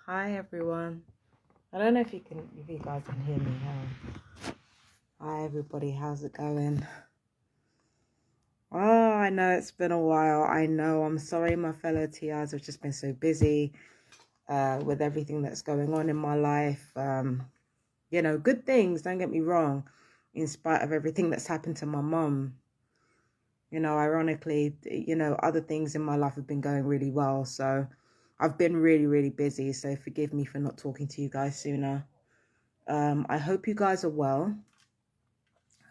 Hi everyone. I don't know if you guys can hear me now. Hi everybody, how's it going? Oh, I know it's been a while. I know. I'm sorry, my fellow TIs. I've just been so busy with everything that's going on in my life. Good things. Don't get me wrong. In spite of everything that's happened to my mum, ironically, other things in my life have been going really well. So I've been really, really busy. So forgive me for not talking to you guys sooner. I hope you guys are well.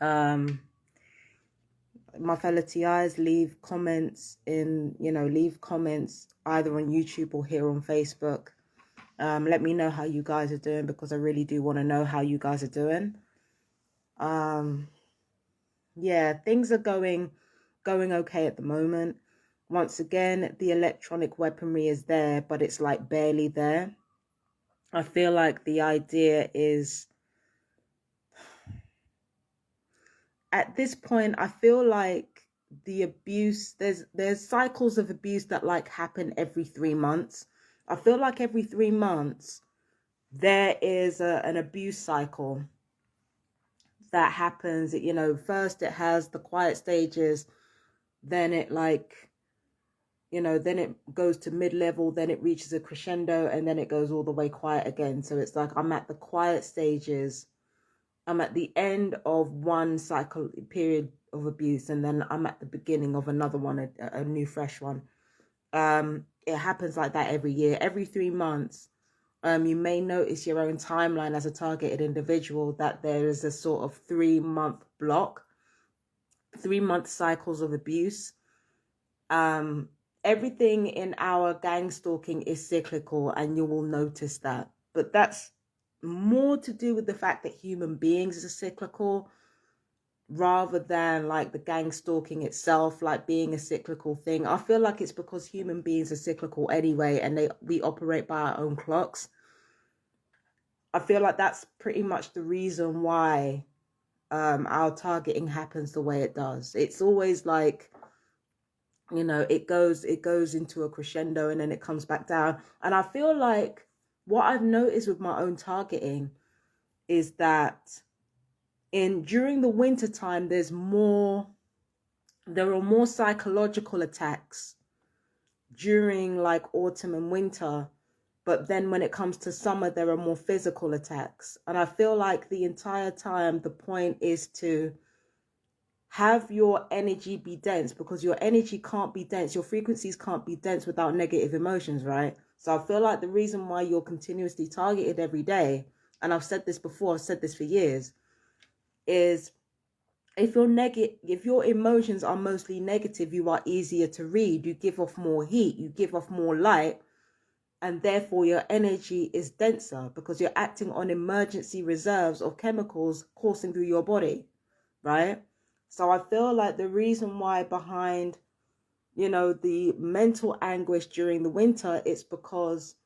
My fellow TIs, leave comments either on YouTube or here on Facebook. Let me know how you guys are doing, because I really do want to know how you guys are doing. Yeah, things are going okay at the moment. Once again, the electronic weaponry is there, but it's like barely there. I feel like the idea is, at this point, I feel like the abuse, there's cycles of abuse that like happen every 3 months. I feel like every 3 months there is an abuse cycle that happens. First it has the quiet stages, then it then it goes to mid-level, then it reaches a crescendo, and then it goes all the way quiet again. So it's like I'm at the quiet stages, I'm at the end of one cycle period of abuse, and then I'm at the beginning of another one, a new fresh one. It happens like that every year, every 3 months. You may notice your own timeline as a targeted individual that there is a sort of 3-month block, 3-month cycles of abuse. Everything in our gang stalking is cyclical, and you will notice that. But that's more to do with the fact that human beings are cyclical, rather than like the gang stalking itself like being a cyclical thing. I feel like it's because human beings are cyclical anyway, and we operate by our own clocks. I feel like that's pretty much the reason why our targeting happens the way it does. It's always like, it goes into a crescendo and then it comes back down. And I feel like what I've noticed with my own targeting is that during the winter time, there are more psychological attacks during like autumn and winter. But then when it comes to summer, there are more physical attacks. And I feel like the entire time, the point is to have your energy be dense, because your energy can't be dense. Your frequencies can't be dense without negative emotions, right? So I feel like the reason why you're continuously targeted every day, and I've said this before, I've said this for years, is if your emotions are mostly negative, you are easier to read. You give off more heat, you give off more light, and therefore your energy is denser, because you're acting on emergency reserves of chemicals coursing through your body, right? So I feel like the reason why behind, the mental anguish during the winter, it's because,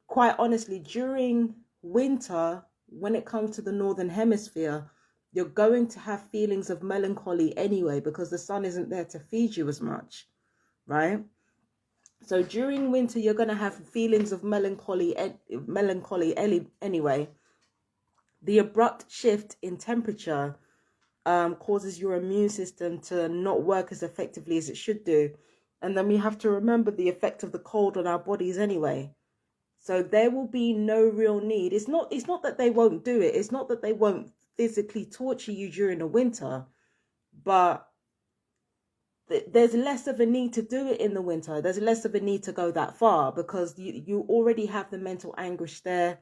quite honestly, during winter, when it comes to the Northern Hemisphere, you're going to have feelings of melancholy anyway, because the sun isn't there to feed you as much, right? So during winter, you're going to have feelings of melancholy anyway. The abrupt shift in temperature causes your immune system to not work as effectively as it should do. And then we have to remember the effect of the cold on our bodies anyway. So there will be no real need. It's not that they won't do it. It's not that they won't physically torture you during the winter, but there's less of a need to do it in the winter. There's less of a need to go that far, because you already have the mental anguish there.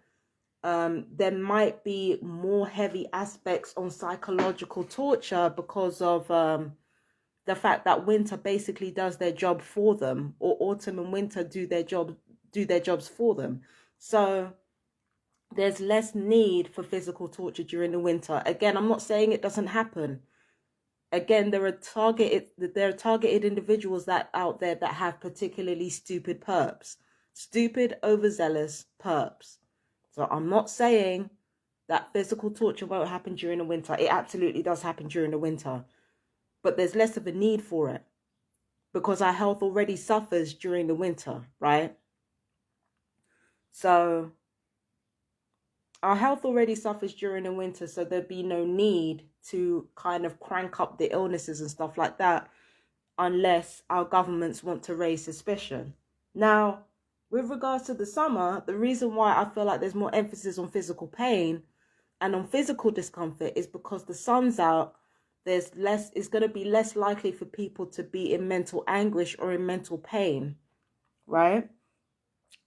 There might be more heavy aspects on psychological torture because of the fact that winter basically does their job for them, or autumn and winter do their jobs for them. So there's less need for physical torture during the winter. Again, I'm not saying it doesn't happen. Again, there are targeted individuals out there that have particularly stupid perps, stupid, overzealous perps. So I'm not saying that physical torture won't happen during the winter. It absolutely does happen during the winter, but there's less of a need for it, because our health already suffers during the winter, right? So our health already suffers during the winter, so there'd be no need to kind of crank up the illnesses and stuff like that unless our governments want to raise suspicion. Now, with regards to the summer, the reason why I feel like there's more emphasis on physical pain and on physical discomfort is because the sun's out. There's less, it's going to be less likely for people to be in mental anguish or in mental pain, right?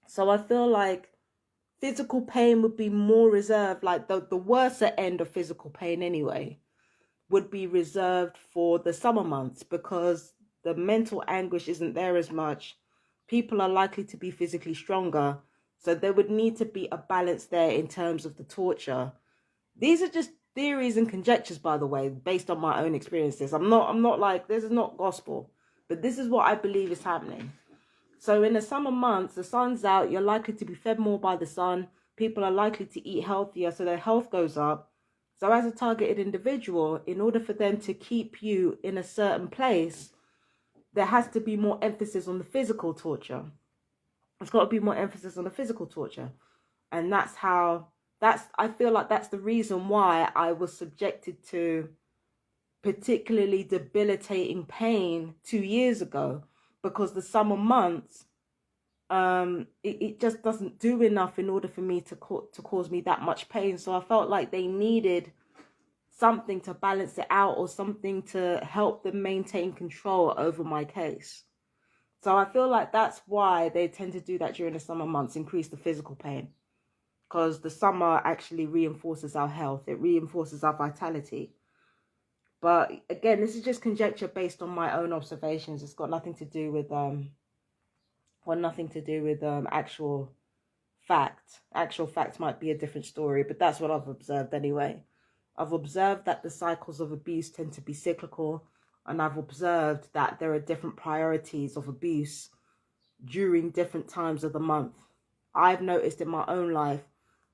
So I feel like physical pain would be more reserved, like the worser end of physical pain anyway, would be reserved for the summer months because the mental anguish isn't there as much. People are likely to be physically stronger. So there would need to be a balance there in terms of the torture. These are just theories and conjectures, by the way, based on my own experiences. I'm not like, this is not gospel, but this is what I believe is happening. So in the summer months, the sun's out, you're likely to be fed more by the sun. People are likely to eat healthier, so their health goes up. So as a targeted individual, in order for them to keep you in a certain place, there has to be more emphasis on the physical torture. There's got to be more emphasis on the physical torture. And I feel like that's the reason why I was subjected to particularly debilitating pain 2 years ago, because the summer months, it just doesn't do enough in order for me to cause me that much pain. So I felt like they needed something to balance it out, or something to help them maintain control over my case. So I feel like that's why they tend to do that during the summer months, increase the physical pain, because the summer actually reinforces our health. It reinforces our vitality. But again, this is just conjecture based on my own observations. It's got nothing to do with actual fact. Actual fact might be a different story, but that's what I've observed anyway. I've observed that the cycles of abuse tend to be cyclical, and I've observed that there are different priorities of abuse during different times of the month. I've noticed in my own life,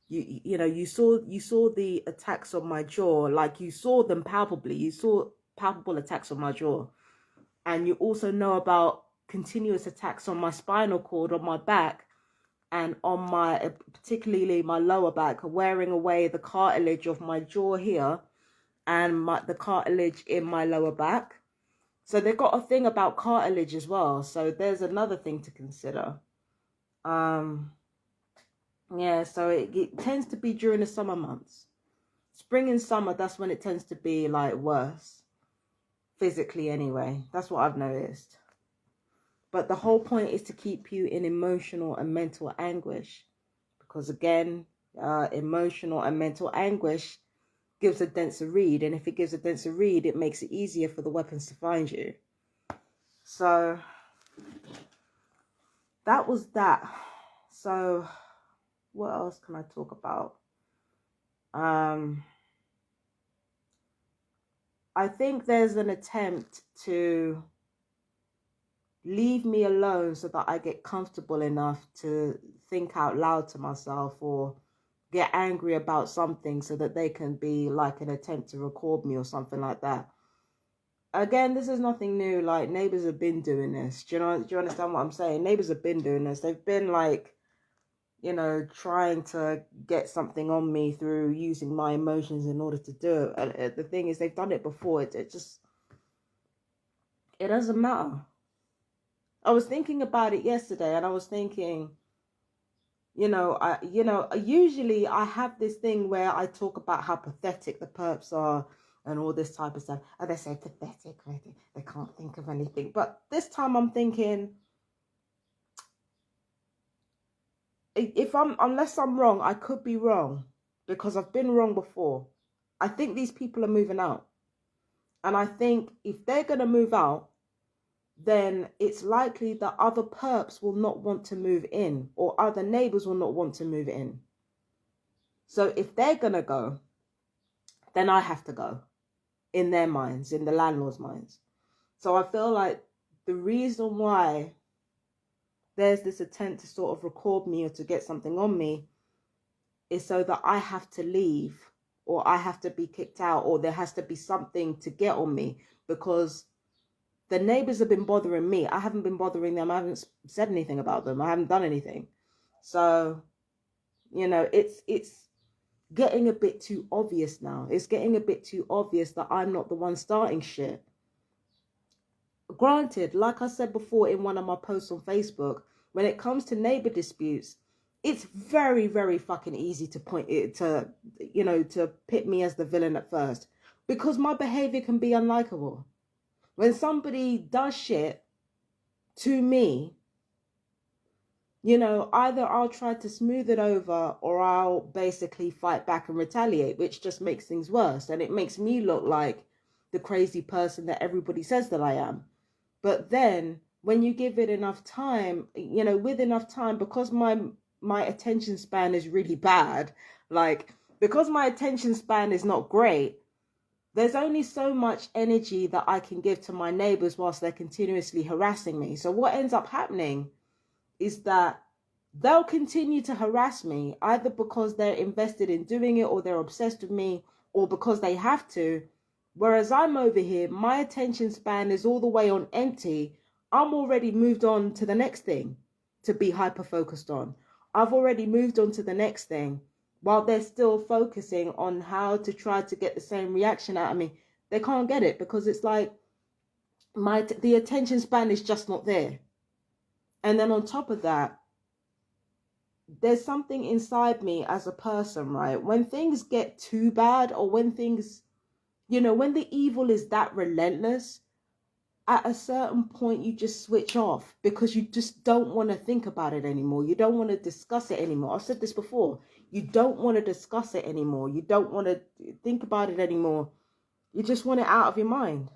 you saw the attacks on my jaw, like you saw them palpably. You saw palpable attacks on my jaw, and you also know about continuous attacks on my spinal cord, on my back, and on my, particularly my lower back, wearing away the cartilage of my jaw here and the cartilage in my lower back. So they've got a thing about cartilage as well. So there's another thing to consider. Yeah, so it tends to be during the summer months. Spring and summer, that's when it tends to be like worse. Physically anyway. That's what I've noticed. But the whole point is to keep you in emotional and mental anguish. Because again, emotional and mental anguish gives a denser read. And if it gives a denser read, it makes it easier for the weapons to find you. So that was that. So what else can I talk about? I think there's an attempt to leave me alone so that I get comfortable enough to think out loud to myself, or get angry about something so that they can be like an attempt to record me or something like that. Again, this is nothing new. Like, neighbors have been doing this. Do you understand what I'm saying? Neighbors have been doing this. They've been like, trying to get something on me through using my emotions in order to do it. And the thing is, they've done it before. It doesn't matter. I was thinking about it yesterday, and I was thinking, usually I have this thing where I talk about how pathetic the perps are and all this type of stuff. And they say pathetic, they can't think of anything. But this time I'm thinking, unless I'm wrong, I could be wrong, because I've been wrong before. I think these people are moving out. And I think if they're going to move out, then it's likely that other perps will not want to move in, or other neighbors will not want to move in. So if they're going to go, then I have to go, in their minds, in the landlord's minds. So I feel like the reason why there's this attempt to sort of record me or to get something on me is so that I have to leave, or I have to be kicked out, or there has to be something to get on me, because the neighbors have been bothering me. I haven't been bothering them. I haven't said anything about them. I haven't done anything. So You know, it's getting a bit too obvious now. It's getting a bit too obvious that I'm not the one starting shit. Granted, like I said before in one of my posts on Facebook, when it comes to neighbor disputes, it's very, very fucking easy to point it to, you know, to pit me as the villain at first, because my behavior can be unlikable. When somebody does shit to me, you know, either I'll try to smooth it over or I'll basically fight back and retaliate, which just makes things worse. And it makes me look like the crazy person that everybody says that I am. But then when you give it enough time, you know, with enough time, because my attention span is really bad, like, because my attention span is not great, there's only so much energy that I can give to my neighbors whilst they're continuously harassing me. So what ends up happening is that they'll continue to harass me, either because they're invested in doing it or they're obsessed with me or because they have to. Whereas I'm over here, my attention span is all the way on empty. I'm already moved on to the next thing to be hyper focused on. I've already moved on to the next thing while they're still focusing on how to try to get the same reaction out of me. They can't get it because it's like the attention span is just not there. And then on top of that, there's something inside me as a person, right? When things get too bad, or when things, you know, when the evil is that relentless, at a certain point you just switch off because you just don't want to think about it anymore. You don't want to discuss it anymore. I've said this before. You don't want to discuss it anymore. You don't want to think about it anymore. You just want it out of your mind.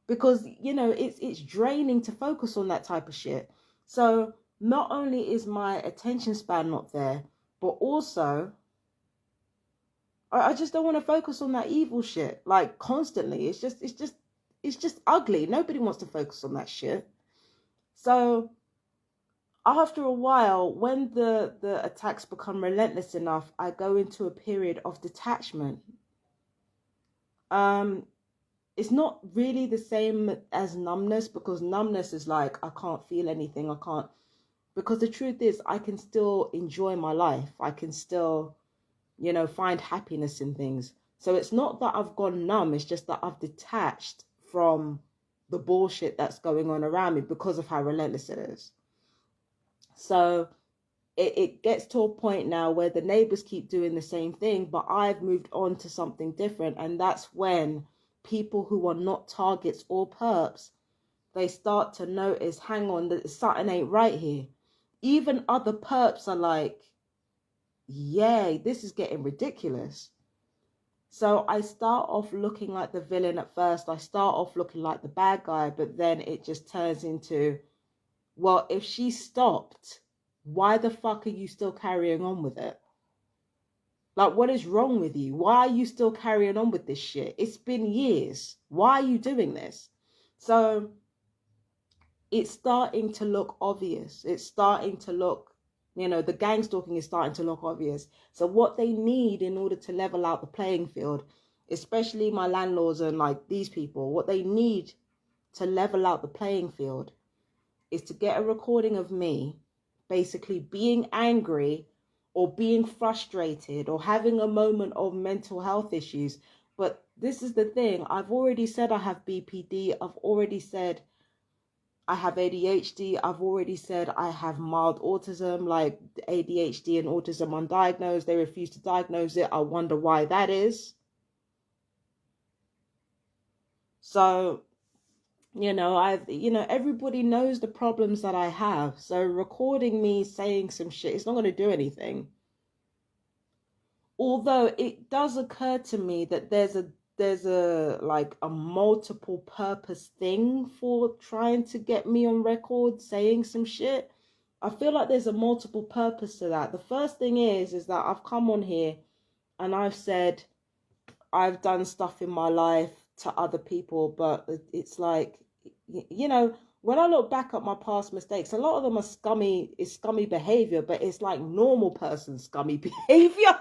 Because, you know, it's draining to focus on that type of shit. So not only is my attention span not there, but also I just don't want to focus on that evil shit like constantly. It's just ugly. Nobody wants to focus on that shit. So after a while, when the attacks become relentless enough, I go into a period of detachment. It's not really the same as numbness, because numbness is like, I can't feel anything. I can't, because the truth is I can still enjoy my life. I can still, you know, find happiness in things. So it's not that I've gone numb. It's just that I've detached from the bullshit that's going on around me because of how relentless it is. So it gets to a point now where the neighbors keep doing the same thing, but I've moved on to something different. And that's when people who are not targets or perps, they start to notice, hang on, that something ain't right here. Even other perps are like, yay, this is getting ridiculous. So I start off looking like the villain at first. I start off looking like the bad guy, but then it just turns into, well, if she stopped, why the fuck are you still carrying on with it? Like, what is wrong with you? Why are you still carrying on with this shit? It's been years. Why are you doing this? So it's starting to look obvious. It's starting to look, you know, the gang stalking is starting to look obvious. So what they need in order to level out the playing field, especially my landlords and like these people, what they need to level out the playing field is to get a recording of me basically being angry or being frustrated or having a moment of mental health issues. But this is the thing. I've already said I have BPD. I've already said I have ADHD. I've already said I have mild autism, like ADHD and autism undiagnosed. They refuse to diagnose it. I wonder why that is. So, you know, everybody knows the problems that I have. So recording me saying some shit, it's not going to do anything. Although it does occur to me that there's a like a multiple purpose thing for trying to get me on record saying some shit. I feel like there's a multiple purpose to that. The first thing is that I've come on here and I've said I've done stuff in my life to other people, but it's like, you know, when I look back at my past mistakes, a lot of them are scummy behavior, but it's like normal person scummy behavior.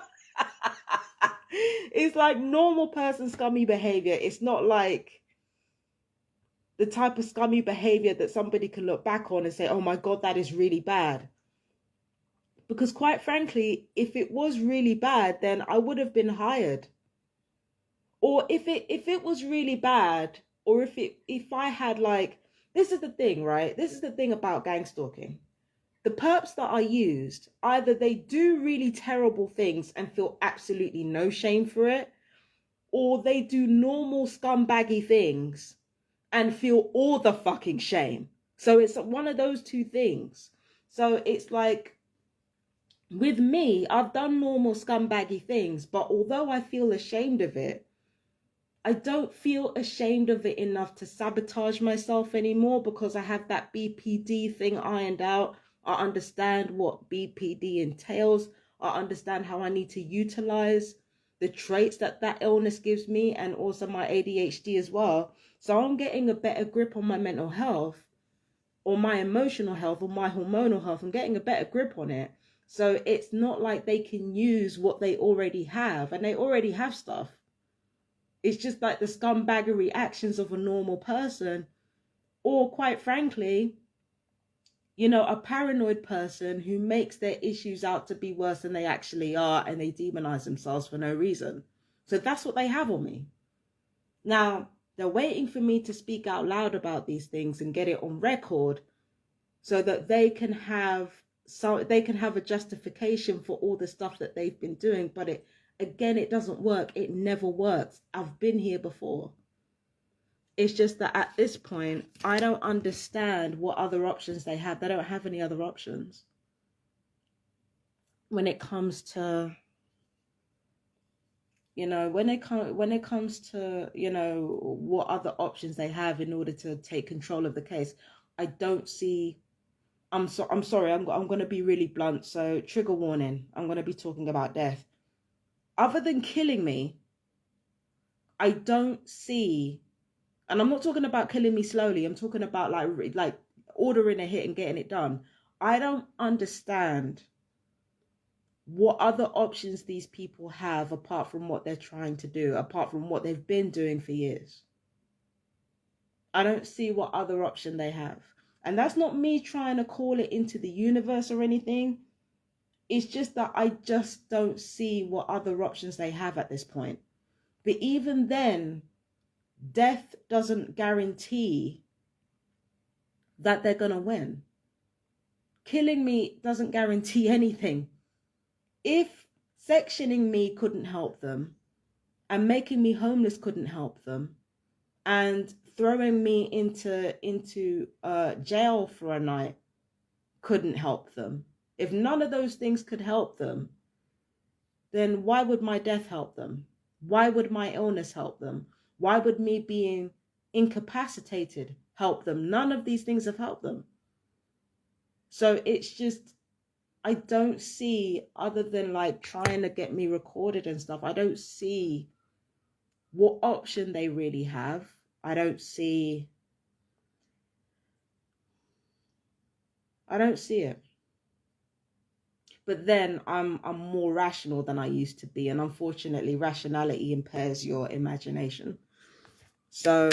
It's like normal person scummy behavior. It's not like the type of scummy behavior that somebody can look back on and say, oh my God, that is really bad. Because quite frankly, if it was really bad, then I would have been hired. Or if it was really bad, or if I had like, this is the thing, right? This is the thing about gang stalking. The perps that are used, either they do really terrible things and feel absolutely no shame for it, or they do normal scumbaggy things and feel all the fucking shame. So it's one of those two things. So it's like, with me, I've done normal scumbaggy things, but although I feel ashamed of it, I don't feel ashamed of it enough to sabotage myself anymore, because I have that BPD thing ironed out. I understand what BPD entails. I understand how I need to utilize the traits that that illness gives me, and also my ADHD as well. So I'm getting a better grip on my mental health, or my emotional health, or my hormonal health. I'm getting a better grip on it. So it's not like they can use what they already have, and they already have stuff. It's just like the scumbaggery actions of a normal person, or quite frankly, a paranoid person who makes their issues out to be worse than they actually are, and they demonize themselves for no reason. So that's what they have on me. Now, they're waiting for me to speak out loud about these things and get it on record, so that they can have a justification for all the stuff that they've been doing. But it doesn't work. It never works. I've been here before. It's just that at this point, I don't understand what other options they have. They don't have any other options when it comes to, what other options they have in order to take control of the case. I don't see. I'm sorry. I'm going to be really blunt. So trigger warning. I'm going to be talking about death. Other than killing me, I don't see. And I'm not talking about killing me slowly. I'm talking about like ordering a hit and getting it done. I don't understand what other options these people have apart from what they're trying to do, apart from what they've been doing for years. I don't see what other option they have. And that's not me trying to call it into the universe or anything. It's just that I just don't see what other options they have at this point. But even then, death doesn't guarantee that they're going to win. Killing me doesn't guarantee anything. If sectioning me couldn't help them, and making me homeless couldn't help them, and throwing me into jail for a night couldn't help them, if none of those things could help them, then why would my death help them? Why would my illness help them? Why would me being incapacitated help them? None of these things have helped them. So it's just, I don't see, other than like trying to get me recorded and stuff, I don't see what option they really have. I don't see it. But then I'm more rational than I used to be, and unfortunately rationality impairs your imagination. So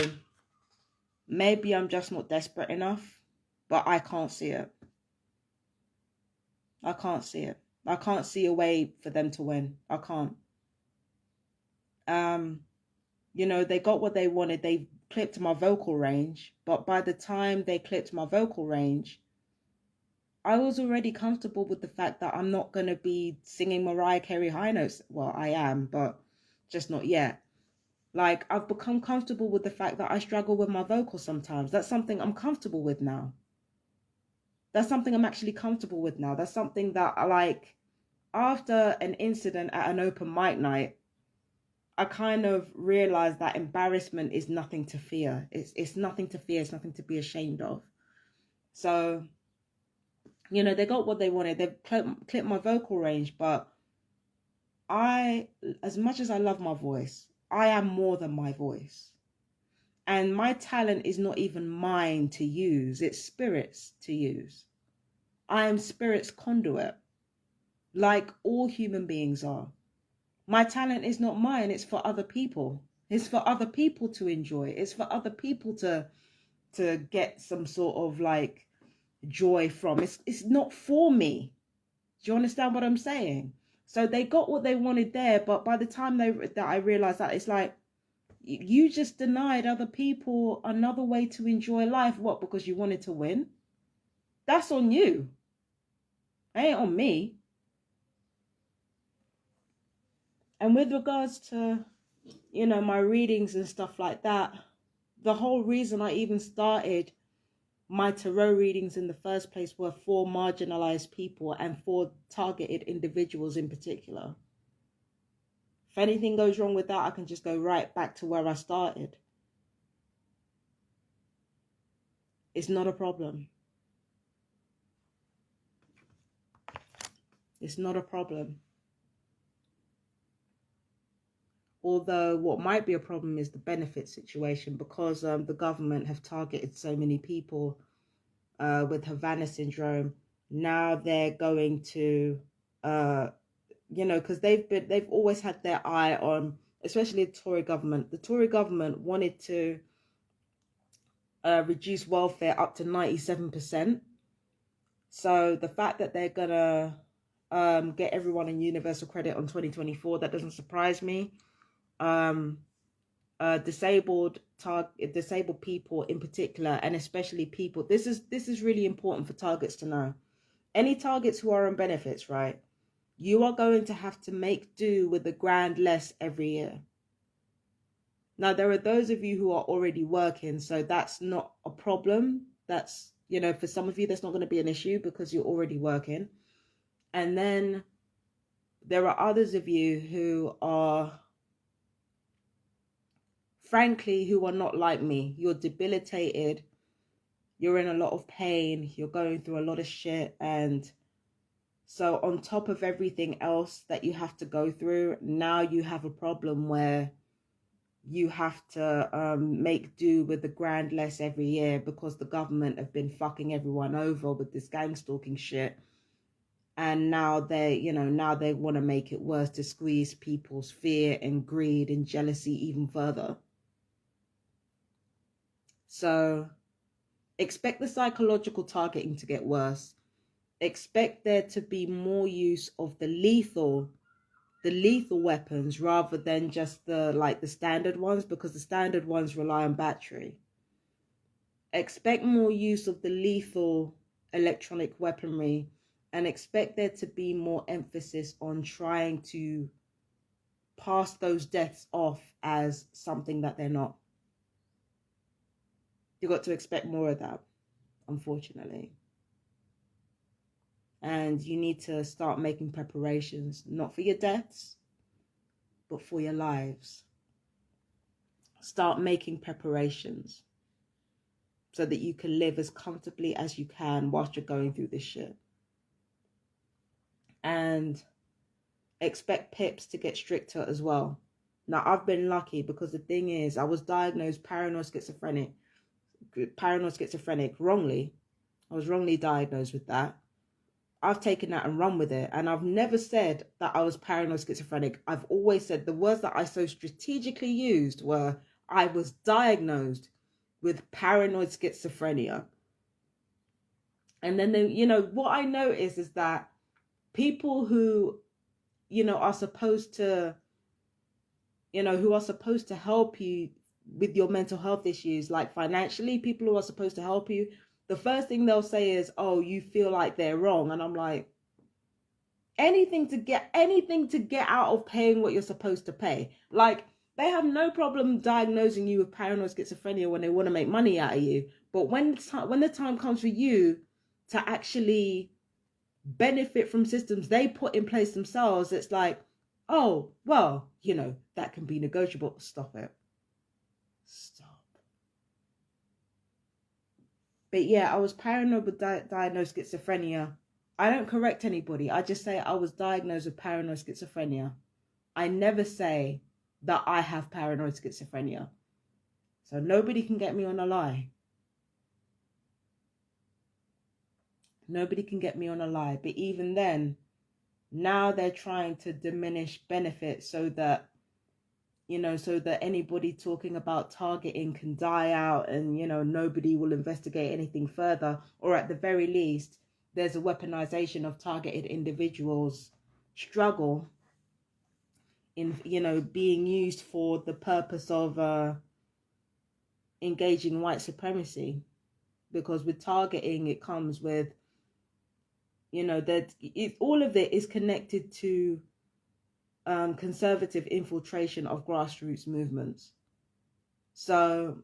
maybe I'm just not desperate enough, but I can't see it. I can't see it. I can't see a way for them to win. I can't. They got what they wanted. They clipped my vocal range, but by the time they clipped my vocal range, I was already comfortable with the fact that I'm not going to be singing Mariah Carey high notes. Well, I am, but just not yet. Like, I've become comfortable with the fact that I struggle with my vocals sometimes. That's something I'm comfortable with now. That's something I'm actually comfortable with now. That's something that I like. After an incident at an open mic night, I kind of realized that embarrassment is nothing to fear. It's nothing to fear. It's nothing to be ashamed of. So, they got what they wanted. They've clipped my vocal range, but as much as I love my voice, I am more than my voice. And my talent is not even mine to use. It's Spirit's to use. I am Spirit's conduit, like all human beings are. My talent is not mine. It's for other people. It's for other people to enjoy. It's for other people to get some sort of like joy from. It's not for me. Do you understand what I'm saying? So they got what they wanted there, but by the time I realized that, it's like, you just denied other people another way to enjoy life. What? Because you wanted to win? That's on you. It ain't on me. And with regards to, my readings and stuff like that, the whole reason I even started my tarot readings in the first place were for marginalized people and for targeted individuals in particular. If anything goes wrong with that, I can just go right back to where I started. It's not a problem. It's not a problem. Although what might be a problem is the benefit situation, because the government have targeted so many people with Havana syndrome. Now they're going to, because they've always had their eye on, especially the Tory government. The Tory government wanted to reduce welfare up to 97%. So the fact that they're gonna get everyone in universal credit on 2024, that doesn't surprise me. Disabled people in particular, and especially people, this is really important for targets to know. Any targets who are on benefits, right, you are going to have to make do with the grand less every year. Now, there are those of you who are already working, so that's not a problem. That's, for some of you, that's not going to be an issue because you're already working. And then there are others of you who are, frankly, who are not like me. You're debilitated. You're in a lot of pain. You're going through a lot of shit. And so on top of everything else that you have to go through, now you have a problem where you have to make do with the grand less every year because the government have been fucking everyone over with this gang stalking shit. And now they want to make it worse to squeeze people's fear and greed and jealousy even further. So expect the psychological targeting to get worse. Expect there to be more use of the lethal weapons rather than just the standard ones, because the standard ones rely on battery. Expect more use of the lethal electronic weaponry, and expect there to be more emphasis on trying to pass those deaths off as something that they're not. You've got to expect more of that, unfortunately. And you need to start making preparations, not for your deaths, but for your lives. Start making preparations so that you can live as comfortably as you can whilst you're going through this shit. And expect PIPs to get stricter as well. Now, I've been lucky because the thing is, I was diagnosed paranoid schizophrenic wrongly. I was wrongly diagnosed with that. I've taken that and run with it. And I've never said that I was paranoid schizophrenic. I've always said the words that I so strategically used were, I was diagnosed with paranoid schizophrenia. And then, what I notice is that people who, are supposed to, help you with your mental health issues, like financially, people who are supposed to help you, the first thing they'll say is, oh, you feel like they're wrong. And I'm like, anything to get out of paying what you're supposed to pay. Like, they have no problem diagnosing you with paranoid schizophrenia when they want to make money out of you. But when the time comes for you to actually benefit from systems they put in place themselves, it's like, oh, well, that can be negotiable. Stop it. Stop. But yeah, I was paranoid with diagnosed schizophrenia. I don't correct anybody. I just say I was diagnosed with paranoid schizophrenia. I never say that I have paranoid schizophrenia. So nobody can get me on a lie. Nobody can get me on a lie. But even then, now they're trying to diminish benefits so that anybody talking about targeting can die out and, nobody will investigate anything further. Or at the very least, there's a weaponization of targeted individuals' struggle in, you know, being used for the purpose of engaging white supremacy. Because with targeting, it comes with, you know, that all of it is connected to conservative infiltration of grassroots movements. So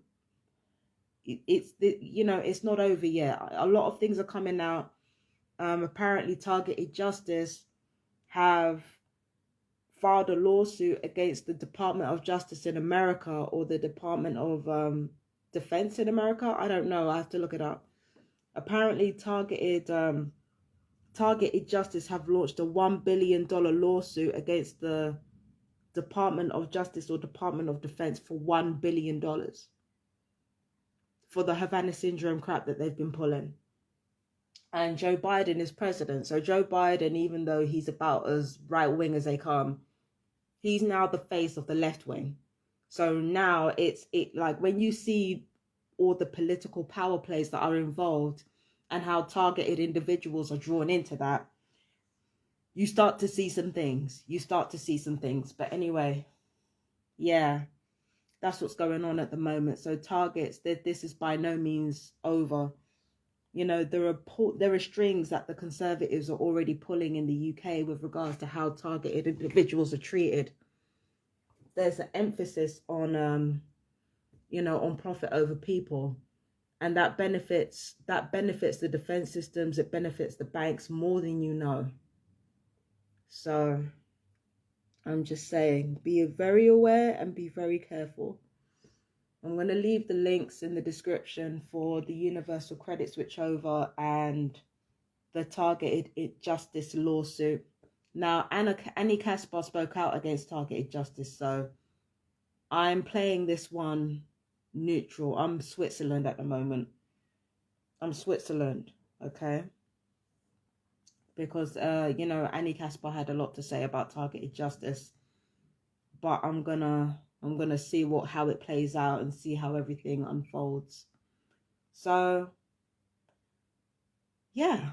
it's you know, it's not over yet. A lot of things are coming out. Apparently Targeted Justice have filed a lawsuit against the Department of Justice in America, or the Department of Defense in America. I don't know, I have to look it up. Apparently Targeted Justice have launched a $1 billion lawsuit against the Department of Justice or Department of Defense for $1 billion for the Havana syndrome crap that they've been pulling. And Joe Biden is president. So Joe Biden, even though he's about as right wing as they come, he's now the face of the left wing. So now it's like when you see all the political power plays that are involved and how targeted individuals are drawn into that, you start to see some things. But anyway, yeah, that's what's going on at the moment. So targets, this is by no means over. You know, there are strings that the Conservatives are already pulling in the UK with regards to how targeted individuals are treated. There's an emphasis on, you know, on profit over people. And that benefits the defense systems. It benefits the banks more than you know. So I'm just saying, be very aware and be very careful. I'm going to leave the links in the description for the Universal Credit Switchover and the Targeted Justice lawsuit. Now, Annie Caspar spoke out against Targeted Justice, so I'm playing this one neutral. I'm Switzerland at the moment. I'm Switzerland, okay? Because, you know, Annie Caspar had a lot to say about Targeted Justice, but I'm gonna see how it plays out and see how everything unfolds. So yeah,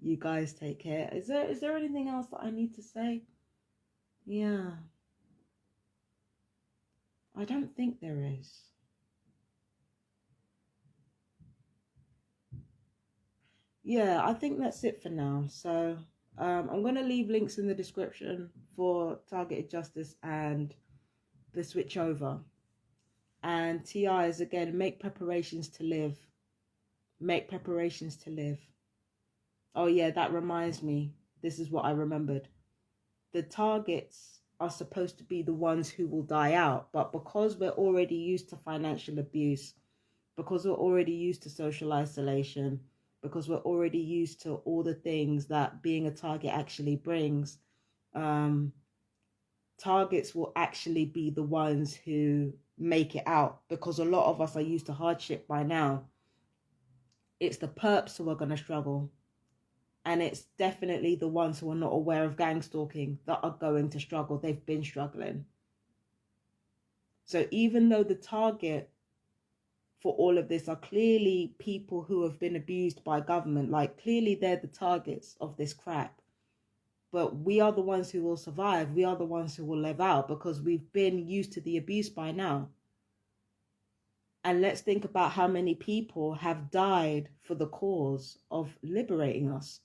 you guys take care. Is there anything else that I need to say? Yeah, I don't think there is. Yeah, I think that's it for now. So I'm going to leave links in the description for Targeted Justice and the switchover. And TI is, again, make preparations to live. Make preparations to live. Oh yeah, that reminds me. This is what I remembered. The targets are supposed to be the ones who will die out. But because we're already used to financial abuse, because we're already used to social isolation, because we're already used to all the things that being a target actually brings, targets will actually be the ones who make it out, because a lot of us are used to hardship by now. It's the perps who are going to struggle. And it's definitely the ones who are not aware of gang stalking that are going to struggle. They've been struggling. So even though the target for all of this are clearly people who have been abused by government, like clearly they're the targets of this crap, but we are the ones who will survive. We are the ones who will live out, because we've been used to the abuse by now. And let's think about how many people have died for the cause of liberating us.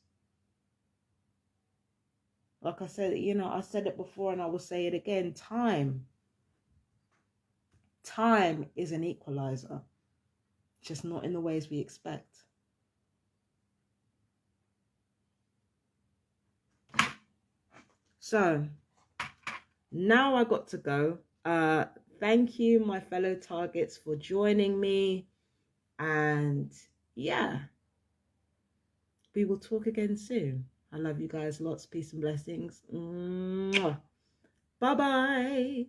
Like I said, you know, I said it before and I will say it again. Time is an equalizer, just not in the ways we expect. So now I got to go. Thank you, my fellow targets, for joining me. And yeah, we will talk again soon. I love you guys lots. Peace and blessings. Bye bye.